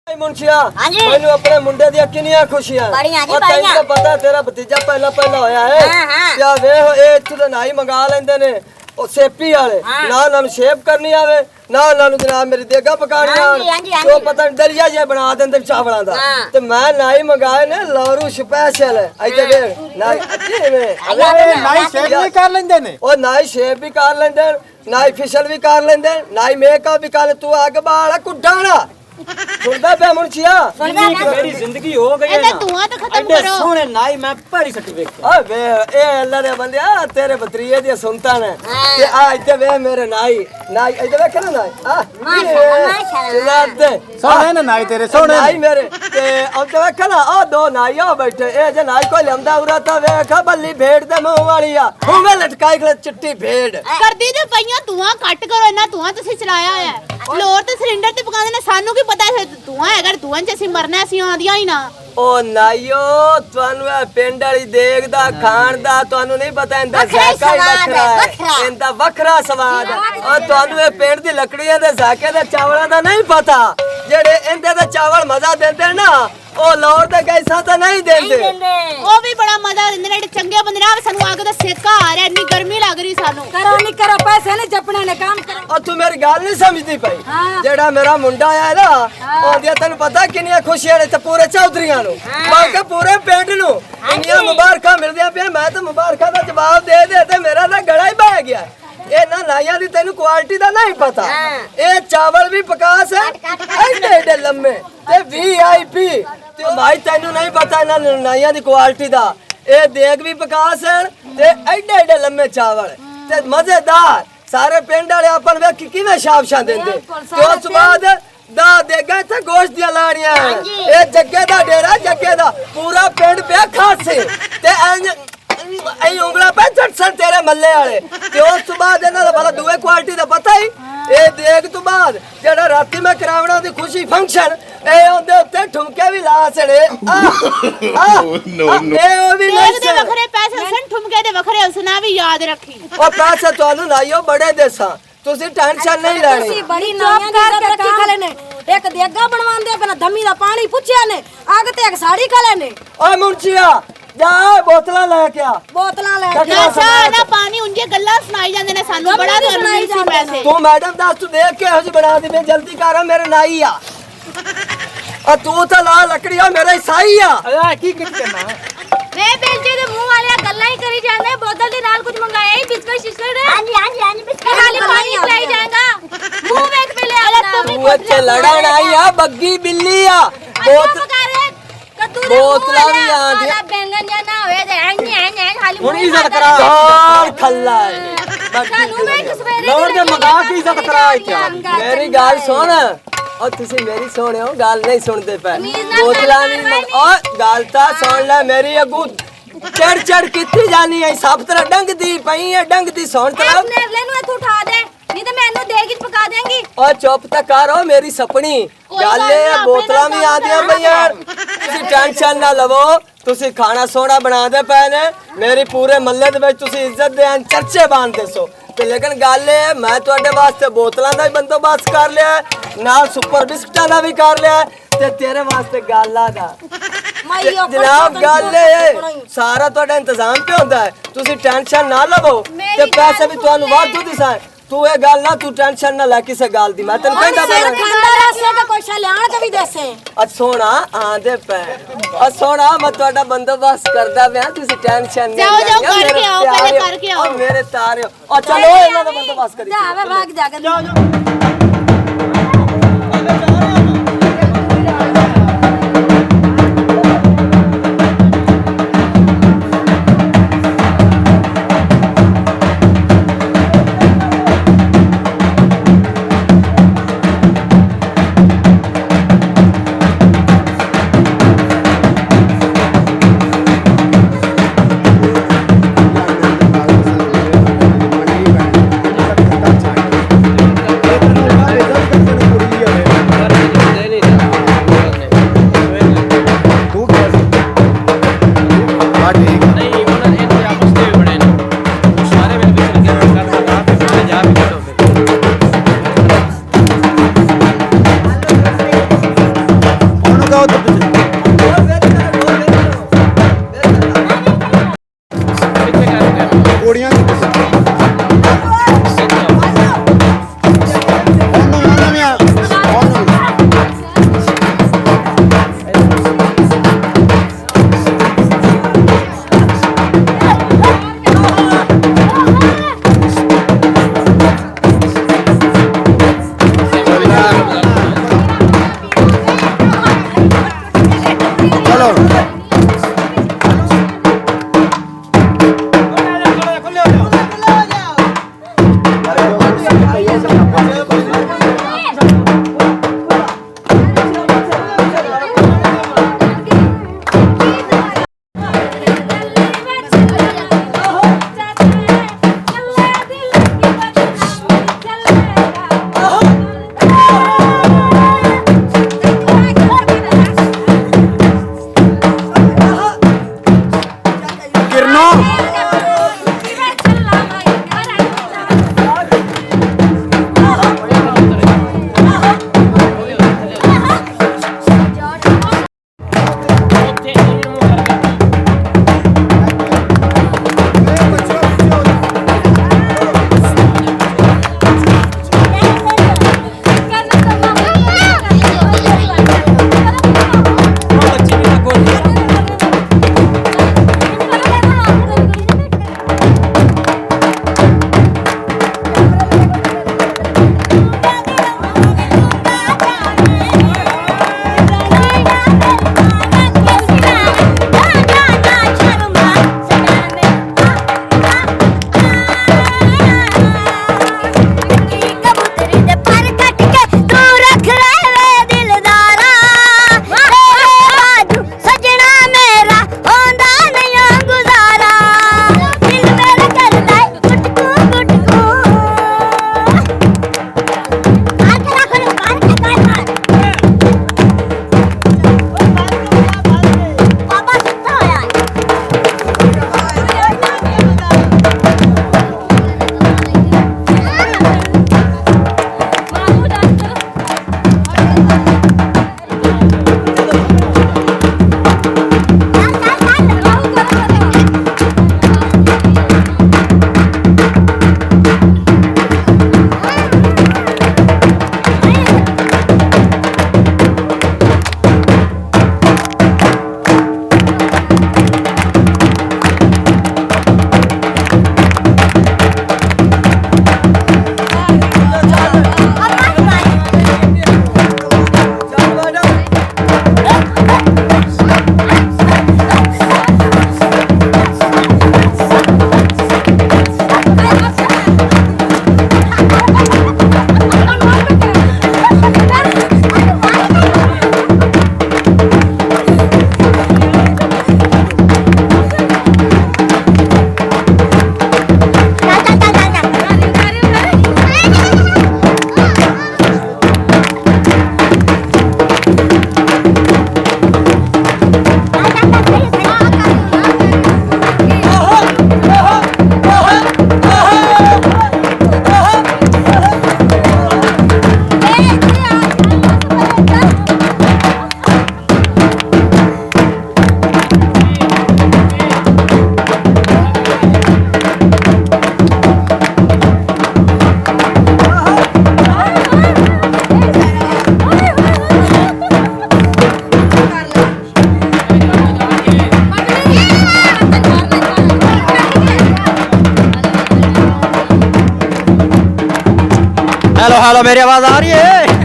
मुंशिया मैनू अपने मुंडे दी कितनी खुशियां तेन तो पता तेरा भतीजा पहला पहला होया है क्या वेख ए इत्थों दा नाई मंगा लेंदे ने ओ सेपी वाले ना नानू शेप करनी आवे ना नानू जनाब मेरी देगा पकानी आवे तो पता दरिया जे बना देंदे चावलां दा ते मैं नाई मंगाए ने लारू स्पेशल इधर देख नाई अरे नाई शेप भी कर लेंदे ने ओ नाई शेप भी कर लेंदे नाई फेशियल भी कर लेंदे नाई मेकअप भी कर तू आग बाल कुडाना सुनदा पे मुंशिया मेरी जिंदगी हो गई है ना धुआं तो खत्म करो सोने नाई मैं पड़ी सट देख ओ वे ए अल्लाह दे बंदिया तेरे भतरीए दी सुनता ने ते आ इते वे मेरे नाई नाई इते देख ना नाई आ माशाल्लाह दे सोने ना नाई तेरे सोने नाई मेरे ते अब ते देख ना ओ दो नाई आ बैठे ए जे नाई को लंदा उरा ता वेख बल्ली भेड़ दे मुंह वाली आ हुंगे लटकाई खले चिट्टी भेड़ कर दी ते पईया धुआं कट करो इना धुआं तुसी चलाया है लोर ते सिलेंडर ते पकांदे ने सानू की पता है धुआं है अगर धुआं च ਅਸੀਂ ਮਰਨਾ ਅਸੀਂ ਆਂਦੀਆਂ ਹੀ ਨਾ ओ नाइयो ਤੁਹਾਨੂੰ ਇਹ ਪਿੰਡ ਵਾਲੀ ਦੇਗ ਦਾ ਖਾਣ ਦਾ ਤੁਹਾਨੂੰ ਨਹੀਂ ਪਤਾ ਇਹਦਾ ਜ਼ਾਇਕਾ ਹੀ ਵੱਖਰਾ ਹੈ ਇਹਦਾ ਵੱਖਰਾ ਸਵਾਦ ਹੈ ਔਰ ਤੁਹਾਨੂੰ ਇਹ ਪਿੰਡ ਦੀ ਲੱਕੜੀਆਂ ਦੇ ਜ਼ਾਇਕੇ ਦੇ ਚਾਵਲਾਂ ਦਾ ਨਹੀਂ ਪਤਾ ਜਿਹੜੇ ਇਹਦੇ ਦੇ ਚਾਵਲ ਮਜ਼ਾ ਦਿੰਦੇ ਨਾ ਉਹ ਲੋਰ ਦੇ ਗੈਸਾਂ ਤਾਂ ਨਹੀਂ ਦਿੰਦੇ ਉਹ ਵੀ ਬੜਾ ਮਜ਼ਾ ਦਿੰਦੇ ਨੇ ਚੰਗੇ ਬੰਦੇ ਨਾਲ ਸਾਨੂੰ ਅੱਗ ਦਾ ਸੇਕਾ ਆ ਰਿਹਾ ਇੰਨੀ ਗਰਮੀ ਲੱਗ ਰਹੀ ਸਾਨੂੰ ਕਰੋ ਨਹੀਂ ਕਰੋ ਪੈਸੇ ਨੇ ਜਪਣੇ ਨੇ ਕੰਮ ਕਰੋ ਉਹ ਤੂੰ ਮੇਰੀ ਗੱਲ ਨਹੀਂ ਸਮਝਦੀ ਪਈ ਜਿਹੜਾ ਮੇਰਾ ਮੁੰਡਾ ਆਇਆ ਨਾ ਉਹਦੀਆਂ ਤੈਨੂੰ ਪਤਾ ਕਿੰਨੀਆਂ ਖੁਸ਼ੀਆਂ ਨੇ ਤੇ ਪੂਰੇ ਚੌਧਰੀਆਂ ਨੂੰ ਬਾਕੀ ਪੂਰੇ ਪਿੰਡ ਨੂੰ ਇੰਨੀਆਂ ਮੁਬਾਰਕਾਂ ਮਿਲਦੀਆਂ ਪਿਆ ਮੈਂ ਤਾਂ ਮੁਬਾਰਕਾਂ ਦਾ ਜਵਾਬ ਦੇ ਦੇ ਤੇ ਮੇਰਾ ਤਾਂ ਗਲਾ ਹੀ ਬਹਿ ਗਿਆ ਇਹਨਾਂ ਨਾਈਆਂ ਦੀ ਤੈਨੂੰ ਕੁਆਲਿਟੀ ਦਾ ਨਹੀਂ ਪਤਾ ਇਹ ਚਾਵਲ ਵੀ ਪਕਾਸ ਹੈ ਐਡੇ ਐਡੇ ਲੰਮੇ ਤੇ VIP ਤੇ ਭਾਈ ਤੈਨੂੰ ਨਹੀਂ ਪਤਾ ਇਹਨਾਂ ਨਾਈਆਂ ਦੀ ਕੁਆਲਿਟੀ ਦਾ ਇਹ ਦੇਗ ਵੀ ਪਕਾਸ ਹੈ ਤੇ ਐਡੇ ਐਡੇ ਲੰਮੇ ਚਾਵਲ ਤੇ ਮਜ਼ੇਦਾਰ ਸਾਰੇ ਪਿੰਡ ਵਾਲੇ ਆਪਾਂ ਨੂੰ ਵੇਖ ਕਿਵੇਂ ਸ਼ਾਬਾਸ਼ਾਂ ਦਿੰਦੇ ਤੇ ਉਸ ਬਾਅਦ ਦਾ ਦੇਗਾ ਤੇ ਗੋਸ਼ਤ ਦੀਆਂ ਲਾੜੀਆਂ ਇਹ ਜੱਗੇ ਦਾ ਡੇਰਾ ਜੱਗੇ ਦਾ ਪੂਰਾ ਪਿੰਡ ਪਿਆ ਖਾਸੇ ਤੇ ਐ ਉਂਗਲਾ ਪੈ ਝਟਸਣ ਤੇਰੇ ਮੱਲੇ ਵਾਲੇ ਤੇ ਉਸ ਤੋਂ ਬਾਅਦ ਇਹਨਾਂ ਦਾ ਭਲਾ ਦੂਏ ਕੁਆਲਿਟੀ ਦਾ ਪਤਾ ਹੀ ਇਹ ਦੇਖ ਤੋਂ ਬਾਅਦ ਜਿਹੜਾ ਰਾਤੀ ਮੈਂ ਕਰਾਵਣਾ ਦੀ ਖੁਸ਼ੀ ਫੰਕਸ਼ਨ ਇਹ ਉਹਦੇ ਉੱਤੇ ਠੁਮਕੇ ਵੀ ਲਾ ਛੜੇ ਨੋ ਇਹ ਉਹ ਵੀ ਦੇਖ ਦੇ ਵੱਖਰੇ ਪੈਸੇ ਸਨ ਠੁਮਕੇ ਦੇ ਵੱਖਰੇ ਉਸਨਾ ਵੀ ਯਾਦ ਰੱਖੀ ਉਹ ਪੈਸੇ ਤੁਹਾਨੂੰ ਲਾਇਓ ਬੜੇ ਦੇਸਾਂ ਤੁਸੀਂ ਟੈਨਸ਼ਨ ਨਹੀਂ ਲੈਣੀ ਤੁਸੀਂ ਬੜੀ ਨਾਈਆਂ ਦੀ ਰੱਖੀ ਖਲੇ ਨੇ ਇੱਕ ਦੇਗਾ ਬਣਵਾਉਂਦੇ ਪਹਿਲਾਂ ਦਮੀ ਦਾ ਪਾਣੀ ਪੁੱਛਿਆ ਨੇ ਅੱਗ ਤੇ ਇੱਕ ਸਾੜੀ ਖਲੇ ਨੇ ਓਏ ਮੁੰਚੀਆ ਜਾ ਬੋਤਲਾਂ ਲੈ ਕੇ ਆ ਬੋਤਲਾਂ ਲੈ ਕੇ ਆ ਨਾ ਪਾਣੀ ਉਂਝੇ ਗੱਲਾਂ ਸੁਣਾਈ ਜਾਂਦੇ ਨੇ ਸਾਨੂੰ ਬੜਾ ਸੁਣਾਈ ਸੀ ਪੈਸੇ ਤੂੰ ਮੈਡਮ ਦੱਸ ਤੂੰ ਦੇਖ ਕੇ ਇਹੋ ਜਿਹੀ ਬਣਾ ਦੇ ਜਲਦੀ ਕਰ ਮੇਰੇ ਨਾਈ ਆ ਤੂੰ ਤਾਂ ਲਾ ਲੱਕੜੀ ਆ ਮੇਰਾ ਈਸਾਈ ਆ ਓਏ ਕੀ ਕਰਨਾ ਵੇ ਬੇਲਜੇ ਦੇ ਮੂੰਹ ਵਾਲਿਆ ਗੱਲਾਂ ਹੀ ਕਰੀ ਜਾਂਦੇ ਬੋਤਲ ਦੇ ਨਾਲ ਕੁਝ ਮੰਗਾਇਆ ਹੀ ਬਿਸਕਟ ਸ਼ਿਸ਼ਕਟ ਹਾਂਜੀ ਬਿਸਕਟ ਵਾਲੇ ਪਾਣੀ ਖਲਾਈ ਜਾਏਗਾ ਮੂੰਹ ਵੇਖ ਪਹਿਲੇ ਆਪਣਾ ਤੂੰ ਇੱਥੇ ਲੜਨ ਆਈ ਆ ਬੱਗੀ ਬਿੱਲੀ ਆ ਬੋਤਲਾਂ ਵੀ ਆਂਦੀਆਂ ਬੈਂਗਨ ਜਾਂ ਨਾ ਹੋਵੇ ਤੇ ਐਂ ਖਾਲੀ ਹੁਣ ਇੱਜ਼ਤ ਕਰਾ ਦਾਲ ਖੱਲਾ ਸਾਨੂੰ ਵੇਖ ਸਵੇਰੇ ਲੋੜ ਦੇ ਮਗਾ ਕੀ ਇੱਜ਼ਤ ਕਰਾ ਇੱਥੇ ਮੇਰੀ ਗੱਲ ਸੁਣ और तुसी मेरी सोने हो गाल नहीं सुनते पे बोतला नहीं और गाल ता सुन ले मेरी अगू चढ़ चढ़ कितनी जानी है सब तरह डंग दी पई है डंग दी सुन तला नेवले नु इथों उठा दे नहीं तो मैं इनु देग च पका देंगी और चुप तक करो मेरी सपनी गाले बोतला भी आंदियां पई यार तुसी टेंशन ना लवो तुसी खाना सोना बना दे पे ने मेरी पूरे महल्ले दे विच तुसी इज्जत दे चर्चे बांधदे सो ਤੇ ਲੇਕਿਨ ਗੱਲ ਇਹ ਮੈਂ ਤੁਹਾਡੇ ਵਾਸਤੇ ਬੋਤਲਾਂ ਦਾ ਵੀ ਬੰਦੋਬਸਤ ਕਰ ਲਿਆ ਨਾਲ ਸੁਪਰ ਬਿਸਕਟਾਂ ਦਾ ਵੀ ਕਰ ਲਿਆ ਤੇ ਤੇਰੇ ਵਾਸਤੇ ਗਾਲਾਂ ਦਾ ਜਨਾਬ ਗੱਲ ਇਹ ਸਾਰਾ ਤੁਹਾਡਾ ਇੰਤਜ਼ਾਮ ਤੇ ਹੁੰਦਾ ਹੈ ਤੁਸੀਂ ਟੈਨਸ਼ਨ ਨਾ ਲਵੋ ਤੇ ਪੈਸੇ ਵੀ ਤੁਹਾਨੂੰ ਵਾਧੂ ਦਿਸਾਂ ਤੂੰ ਇਹ ਗੱਲ ਨਾ ਤੂੰ ਟੈਨਸ਼ਨ ਨਾ ਲੈ ਕਿਸੇ ਗੱਲ ਦੀ ਮੈਂ ਤੈਨੂੰ ਕਹਿੰਦਾ ਸਿਰ ਖਾਂਦਾ ਰਸੇ ਦਾ ਕੋਈ ਲਿਆਣ ਕੇ ਵੀ ਦੇਸੇ ਸੋਹਣਾ ਆਂਦੇ ਪੈ ਸੋਹਣਾ ਮੈਂ ਤੁਹਾਡਾ ਬੰਦੋਬਸਤ ਕਰਦਾ ਪਿਆ ਤੁਸੀਂ ਟੈਨਸ਼ਨ ਨਹੀਂ ਜਾਓ ਕਰਕੇ ਆਓ ਪਹਿਲੇ ਕਰਕੇ ਆਓ ਮੇਰੇ ਤਾਰਿਓ ਚਲੋ ਇਹਨਾਂ ਦਾ ਬੰਦੋਬਸਤ ਕਰੀ ਜਾ ਵੇ ਭਾਗ ਜਾ ਕੇ जाओ तो गोड़ियां हेलो हेलो मेरी आवाज आ रही है?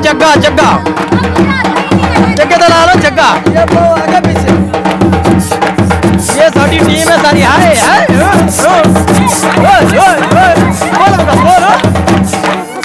जग्गा जग्गा जग्गे तो ला लो जग्गा आगे पीछे ये सारी टीम है सारी हाय हाय बोलो बोलो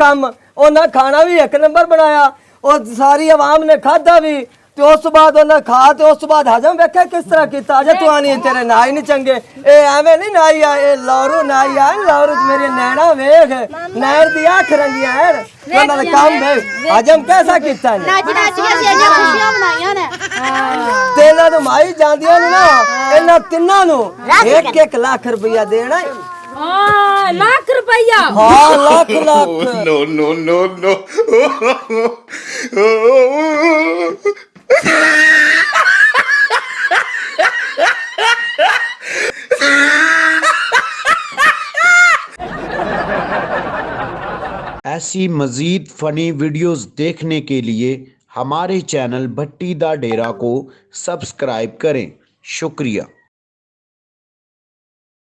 काम उन्हें खाना भी एक नंबर बनाया और सारी आवाम ने खाधा भी ते उस बाद उन्हें खा ते उस बाद हजम वेख्या किस तरह किया अजे तू आनी तेरे ना ही नहीं चंगे ए एवें नहीं नाई आ ए लौरू नाई आ लौरू मेरे नैना वेख नैर दी अख रंगियां है उन्हां दा काम है हजम कैसा किया ने नाच नाच के असीं अजे खुशियां मनाईयां ने ते इन्हां नूं माई जांदियां नूं ना इन्हां तिन्नां नूं 1-1 लाख रुपया देना लाख रुपया हाँ lakh lakh No, no, no, no. ऐसी मज़ीद फ़नी वीडियोस देखने के लिए हमारे चैनल भट्टी दा डेरा को सब्सक्राइब करें। शुक्रिया।